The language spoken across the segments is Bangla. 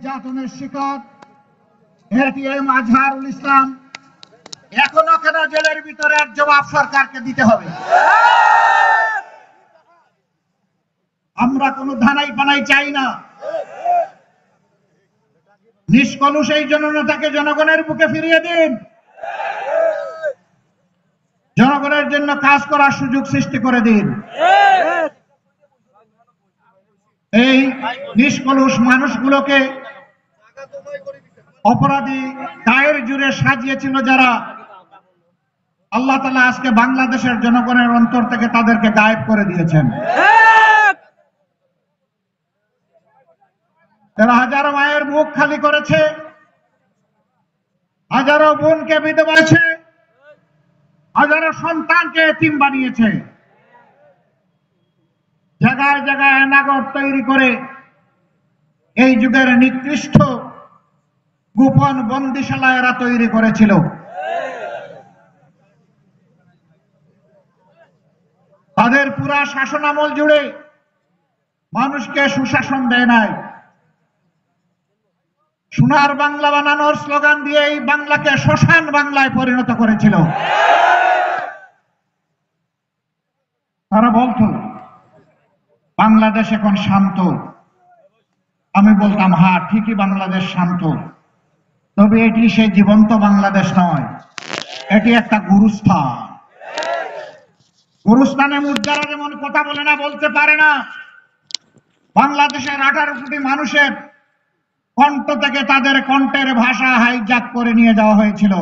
নির্যাতনের শিকার এটিএম আজহারুল ইসলাম এখনো কেন জেলের ভিতরে জবাব সরকারকে দিতে হবে। আমরা কোনো ধানাই পানাই চাই না। নিষ্কলুষ এই জননেতাকে জনগণের বুকে ফিরিয়ে দিন, জনগণের জন্য কাজ করার সুযোগ সৃষ্টি করে দিন। এই নিষ্কলুষ মানুষগুলোকে অপরাধী দায়ের জুড়ে সাজিয়েছিল যারা, আল্লাহ তাআলা আজকে বাংলাদেশের জনগণের অন্তর থেকে তাদেরকে গায়েব করে দিয়েছেন। তারা হাজারো মায়ের মুখ খালি করেছে, হাজারো বোনকে বিধবা করেছে, হাজারো সন্তানকে এতিম বানিয়েছে, জায়গায় জায়গায় এনাগর তৈরি করে এই যুগের নিকৃষ্ট গোপন বন্দিশালা এরা তৈরি করেছিল। তাদের পুরা শাসনামল জুড়ে মানুষকে সুশাসন দেয় নাই, সোনার বাংলা বানানোর স্লোগান দিয়ে এই বাংলাকে শ্মশান বাংলায় পরিণত করেছিল। তারা বলতো বাংলাদেশ এখন শান্ত। আমি বলতাম হ্যাঁ ঠিকই, বাংলাদেশ শান্ত, তবে এটি সেই জীবন্ত বাংলাদেশ নয়, এটি একটা গুরুস্থান। গুরুস্থানে মুর্দারা যেমন কথা বলে না, বলতে পারে না, বাংলাদেশের 18 কোটি মানুষের কণ্ঠ থেকে তাদের কণ্ঠের ভাষা হাইজ্যাক করে নিয়ে যাওয়া হয়েছিল।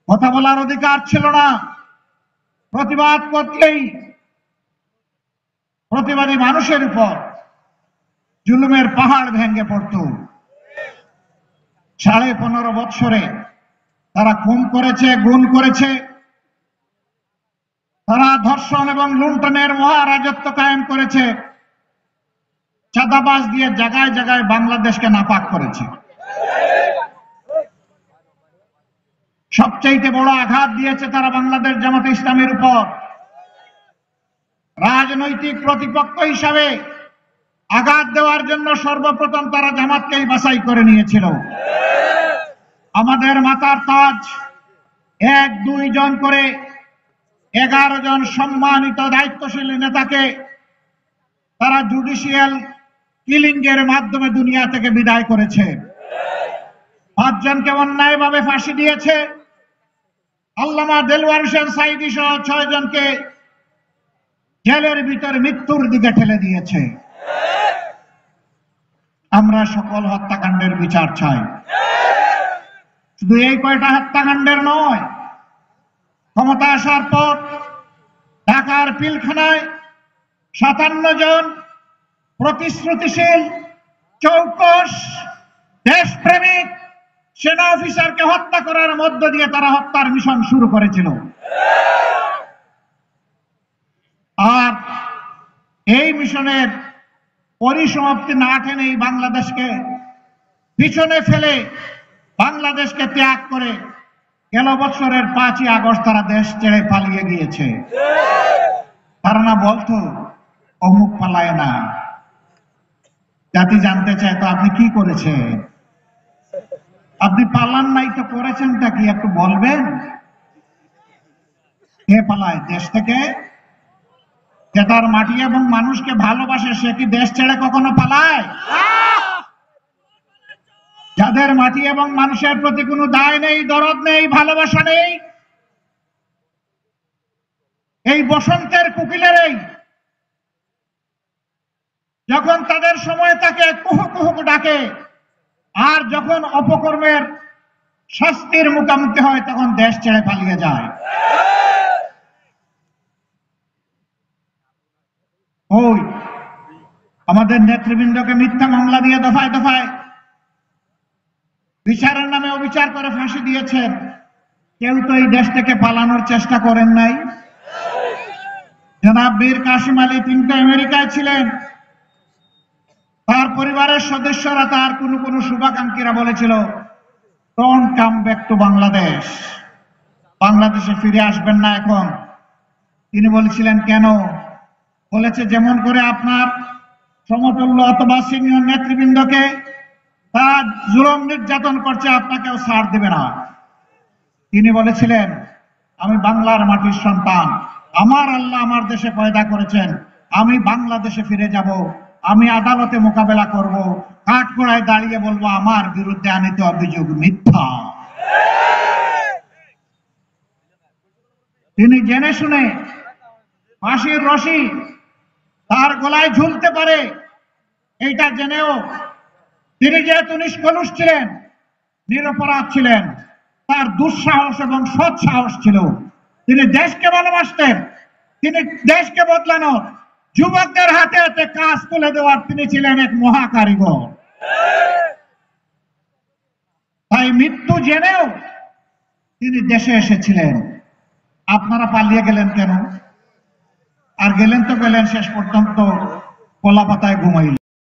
কথা বলার অধিকার ছিল না। প্রতিবাদ করলেই প্রতিবাদী মানুষের উপর জুলুমের পাহাড় ভেঙে পড়ত। 15.5 বৎসরে তারা খুন করেছে, গুম করেছে, তারা ধর্ষণ এবং লুণ্ঠনের মহারাজত্ব কায়েম করেছে, চাঁদাবাজ দিয়ে জায়গায় জায়গায় বাংলাদেশকে নাপাক করেছে। সবচাইতে বড় আঘাত দিয়েছে তারা বাংলাদেশ জামাতে ইসলামের উপর। রাজনৈতিক প্রতিপক্ষ হিসাবে আঘাত দেওয়ার জন্য সর্বপ্রথম তারা জামাতকেই বাছাই করে নিয়েছিল। আমাদের মাথার তাজ 1-2 জন করে 11 জন সম্মানিত দায়িত্বশীল নেতাকে তারা জুডিশিয়াল কিলিং এর মাধ্যমে দুনিয়া থেকে বিদায় করেছে। 5 জনকে অন্যায়ভাবে ফাঁসি দিয়েছে। আল্লামা দেলওয়ার হোসেন সাঈদী সহ 6 জনকে জেলের ভিতর মৃত্যুর দিকে ঠেলে দিয়েছে। আমরা সকল হত্যাকাণ্ডের বিচার চাই। শুধু এই কয়টা হত্যাকাণ্ডের নয়, ক্ষমতা আসার পর ঢাকার পিলখানায় 57 জন প্রতিশ্রুতিশীল, চৌকস, দেশপ্রেমিক সেনা অফিসারকে হত্যা করার মধ্য দিয়ে তারা হত্যার মিশন শুরু করেছিল। আর এই মিশনের পরিসমাপ্তি না টেনে বাংলাদেশকে পিছনে ফেলে বাংলাদেশকে ত্যাগ করে গেল বছরের 5ই আগস্ট তারা দেশ ছেড়ে পালিয়ে গিয়েছে। তারা না বলতো অমুক পালায় না। জাতি জানতে চায় তো আপনি কি করেছেন? আপনি পালান নাই তো করেছেনটা কি একটু বলবেন? কে পালায় দেশ থেকে? যে তার মাটি এবং মানুষকে ভালোবাসে সে কি দেশ ছেড়ে কখনো পালায়? যাদের মাটি এবং মানুষের প্রতি কোনো দায় নেই, দরদ নেই, ভালোবাসা নেই, এই বসন্তের কোকিলেরই যখন তাদের সময় তাকে কুহু কুহু ডাকে, আর যখন অপকর্মের শাস্তির মুখোমুখি হয় তখন দেশ ছেড়ে পালিয়ে যায়। ওই আমাদের নেতৃবৃন্দকে মিথ্যা মামলা দিয়ে দফায় দফায় বিচারের নামে অবিচার করে ফাঁসি দিয়েছেন। কেউ তো এই দেশ থেকে পালানোর চেষ্টা করেন নাই। জনাব বীর কাসিম আলী তিনি তো আমেরিকায় ছিলেন। তার পরিবারের সদস্যরা, তার কোন শুভাকাঙ্ক্ষীরা বলেছিল don't come back to Bangladesh, বাংলাদেশে ফিরে আসবেন না এখন। তিনি বলেছিলেন কেন? বলেছে যেমন করে আপনার সমতুল্য অথবা সিনিয়র নেতৃবৃন্দকে তারা জুলুম নির্যাতন করছে, আপনাকেও ছাড় দেবে না। তিনি বলেছিলেন, আমি বাংলার মাটির সন্তান, আমার আল্লাহ আমার দেশে পয়দা করেছেন, আমি বাংলাদেশে ফিরে যাব, আমি আদালতে মোকাবেলা করব, কাঠগড়ায় দাঁড়িয়ে বলবো আমার বিরুদ্ধে আনিত অভিযোগ মিথ্যা। তিনি জেনে শুনে ফাঁসির রশি তার গলায় ঝুলতে পারে এইটা জেনেও তিনি যেহেতু নিষ্কলুষ ছিলেন, নিরপরাধ ছিলেন, তার দুঃসাহস এবং সৎ সাহস ছিল। তিনি দেশকে ভালোবাসতেন, তিনি দেশকে বদলানোর, যুবকদের হাতে হাতে কাজ তুলে দেওয়ার তিনি ছিলেন এক মহাকারিগর। তাই মৃত্যু জেনেও তিনি দেশে এসেছিলেন। আপনারা পালিয়ে গেলেন কেন? আর গেলেন তো গেলেন, শেষ পর্যন্ত কলা পাতায় ঘুমাইলেন।